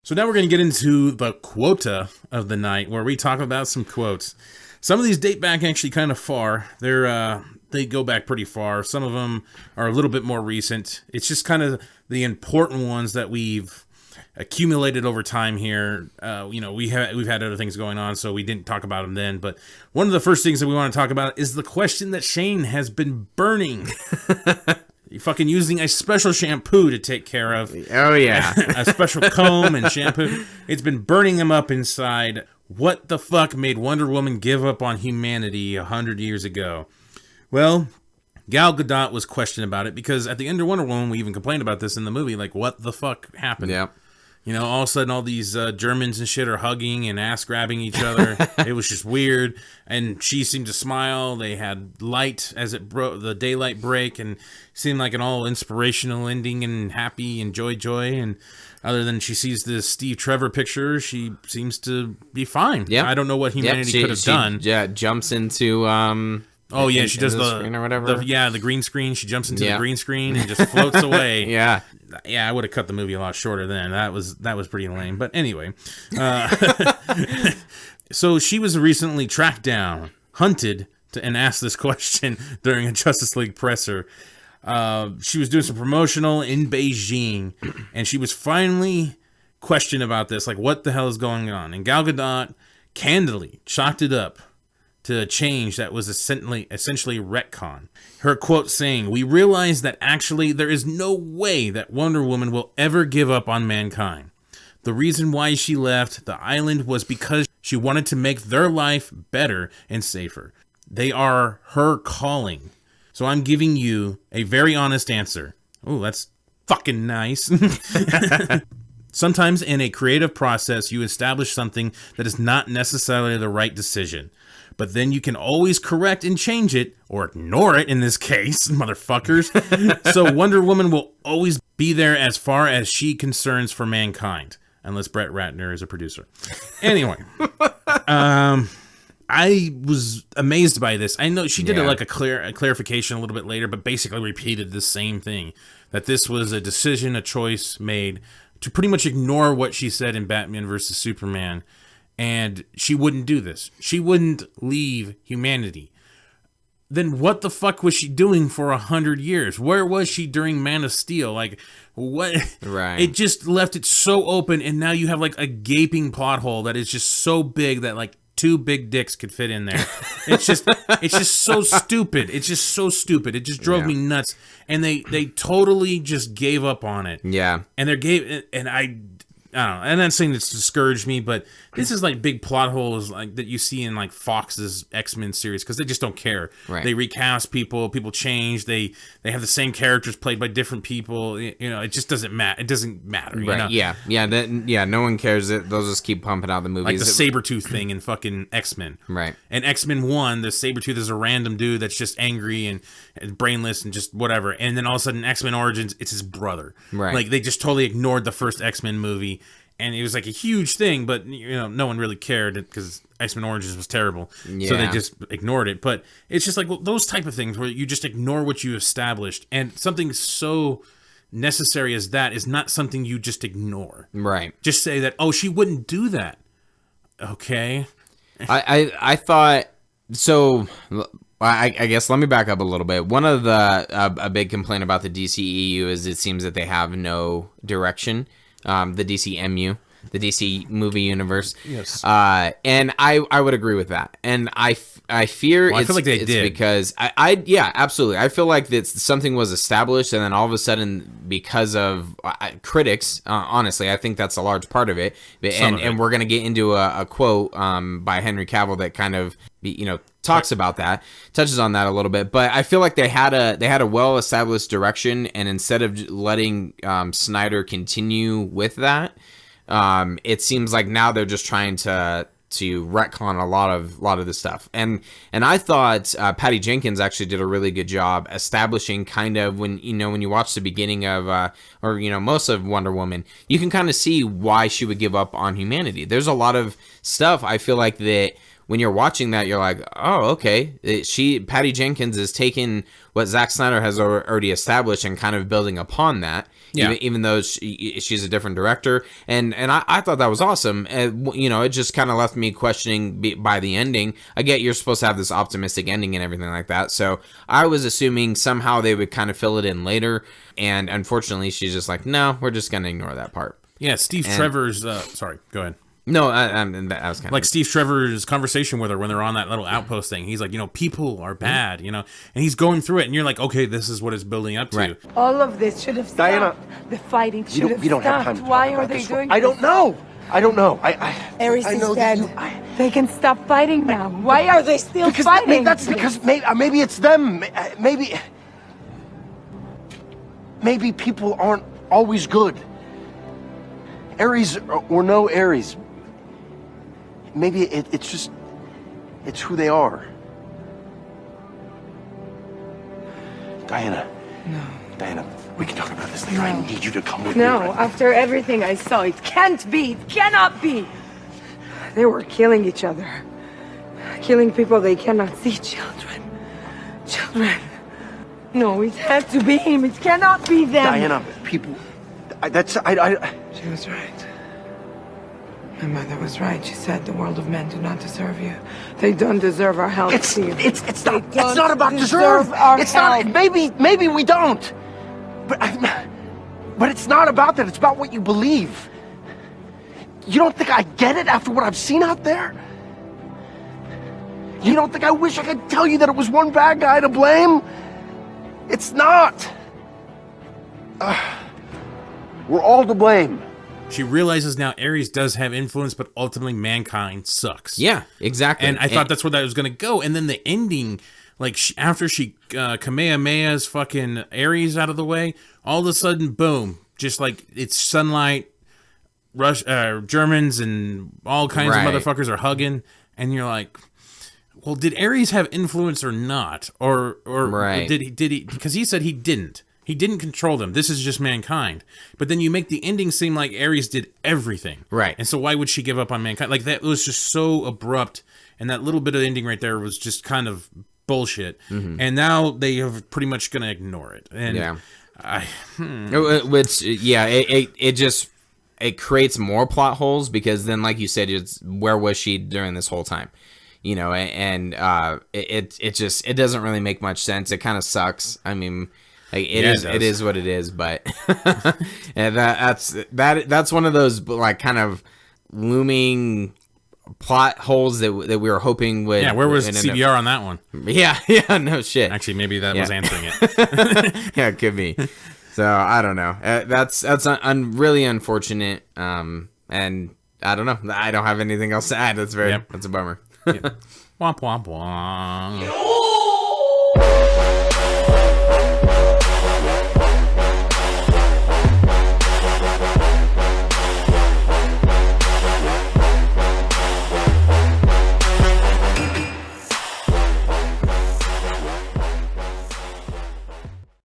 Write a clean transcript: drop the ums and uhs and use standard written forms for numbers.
So now we're going to get into the quota of the night, where we talk about some quotes. Some of these date back actually kind of far. They go back pretty far. Some of them are a little bit more recent. It's just kind of the important ones that we've accumulated over time here. We've had other things going on, so we didn't talk about them then. But one of the first things that we want to talk about is the question that Shane has been burning. You're fucking using a special shampoo to take care of. Oh, yeah. A special comb and shampoo. It's been burning him up inside. What the fuck made Wonder Woman give up on humanity 100 years ago? Well, Gal Gadot was questioned about it because at the end of Wonder Woman, we even complained about this in the movie. Like, what the fuck happened? Yep. All of a sudden, all these Germans and shit are hugging and ass-grabbing each other. It was just weird. And she seemed to smile. They had light as it broke, the daylight break, and seemed like an all inspirational ending and happy and joy. And other than she sees this Steve Trevor picture, she seems to be fine. Yeah. I don't know what humanity could have done. Yeah, jumps into... she does the screen or whatever. The green screen. She jumps into the green screen and just floats away. Yeah. I would have cut the movie a lot shorter then. That was pretty lame. But anyway, so she was recently tracked down, hunted, and asked this question during a Justice League presser. She was doing some promotional in Beijing, and she was finally questioned about this, like, what the hell is going on? And Gal Gadot candidly chalked it up to a change that was essentially retcon. Her quote saying, "We realize that actually there is no way that Wonder Woman will ever give up on mankind. The reason why she left the island was because she wanted to make their life better and safer. They are her calling. So I'm giving you a very honest answer." Oh, that's fucking nice. "Sometimes in a creative process, you establish something that is not necessarily the right decision. But then you can always correct and change it, or ignore it in this case, motherfuckers. So Wonder Woman will always be there as far as she concerns for mankind." Unless Brett Ratner is a producer. Anyway. I was amazed by this. I know she did a clarification a little bit later, but basically repeated the same thing. That this was a decision, a choice made to pretty much ignore what she said in Batman vs. Superman. And she wouldn't do this. She wouldn't leave humanity. Then what the fuck was she doing for 100 years? Where was she during Man of Steel? Like, what? Right. It just left it so open, and now you have like a gaping plot hole that is just so big that like 2 big dicks could fit in there. It's just so stupid. It's just so stupid. It just drove me nuts. And they totally just gave up on it. Yeah. And I don't know. I'm not saying it's discouraged me, but this is like big plot holes like that you see in like Fox's X-Men series because they just don't care. Right. They recast people change. They have the same characters played by different people. It just doesn't matter. It doesn't matter. Right. Yeah. No one cares. They'll just keep pumping out the movies. Like the Sabretooth thing in fucking X-Men. Right. And X-Men 1, the Sabretooth is a random dude that's just angry and brainless and just whatever. And then all of a sudden, X-Men Origins, it's his brother. Right. Like they just totally ignored the first X-Men movie. And it was like a huge thing, but no one really cared because X-Men Origins was terrible. Yeah. So they just ignored it. But it's just like those type of things where you just ignore what you established. And something so necessary as that is not something you just ignore. Right. Just say that, oh, she wouldn't do that. Okay. I thought so. I guess let me back up a little bit. One of a big complaint about the DCEU is it seems that they have no direction. The DCMU, the DC movie universe. Yes. And I would agree with that. And I fear I feel like it's did. Because yeah, absolutely. I feel like that something was established and then all of a sudden because of critics, honestly, I think that's a large part of it. And we're going to get into a quote by Henry Cavill that kind of, talks about that, touches on that a little bit, but I feel like they had a well-established direction, and instead of letting Snyder continue with that, it seems like now they're just trying to retcon a lot of this stuff. And I thought Patty Jenkins actually did a really good job establishing kind of when you watch the beginning of most of Wonder Woman, you can kind of see why she would give up on humanity. There's a lot of stuff I feel like that when you're watching that, you're like, oh, okay. Patty Jenkins is taking what Zack Snyder has already established and kind of building upon that. Yeah. Even though she's a different director. And I thought that was awesome. You know, it just kind of left me questioning by the ending. I get you're supposed to have this optimistic ending and everything like that. So I was assuming somehow they would kind of fill it in later. And unfortunately, she's just like, no, we're just going to ignore that part. Yeah, Trevor's... sorry, go ahead. No, that was kind of... Like Steve Trevor's conversation with her when they're on that little outpost thing. He's like, you know, people are bad, you know. And he's going through it, and you're like, okay, this is what it's building up to. Right. All of this should have stopped. Diana, the fighting should have stopped. We don't have time to talk Why about are they this. doing I this? don't know. I don't know. Ares I is know dead. that They can stop fighting now. Why are they still fighting? That's because maybe it's them. Maybe people aren't always good. Ares or no Ares. Maybe it's who they are. Diana. No. Diana, we can talk about this later. No. I need you to come with me. No, after everything I saw, it can't be. It cannot be. They were killing each other. Killing people they cannot see. Children. No, it had to be him. It cannot be them. Diana, people... She was right. My mother was right. She said the world of men do not deserve you. They don't deserve our help. It's not about deserve deserve. our It's help. not. Maybe we don't. But it's not about that. It's about what you believe. You don't think I get it after what I've seen out there? You don't think I wish I could tell you that it was one bad guy to blame? It's not. We're all to blame. She realizes now Ares does have influence, but ultimately mankind sucks. Yeah, exactly. And I thought that's where that was going to go. And then the ending, like after she Kamehameha's fucking Ares out of the way, all of a sudden, boom, just like it's sunlight, Germans and all kinds of motherfuckers are hugging. And you're like, well, did Ares have influence or not? Or did he, because he said he didn't. He didn't control them. This is just mankind. But then you make the ending seem like Ares did everything. Right. And so why would she give up on mankind? Like, that was just so abrupt. And that little bit of ending right there was just kind of bullshit. Mm-hmm. And now they are pretty much going to ignore it. And it creates more plot holes because then, like you said, it's where was she during this whole time? You know, and it doesn't really make much sense. It kind of sucks. I mean... Like it is what it is, but and that's one of those like kind of looming plot holes that we were hoping would. Yeah, where was CBR on that one? Yeah, no shit. Actually, maybe that was answering it. Yeah, it could be. So I don't know. That's really unfortunate. And I don't know. I don't have anything else to add. That's a bummer. Womp womp womp.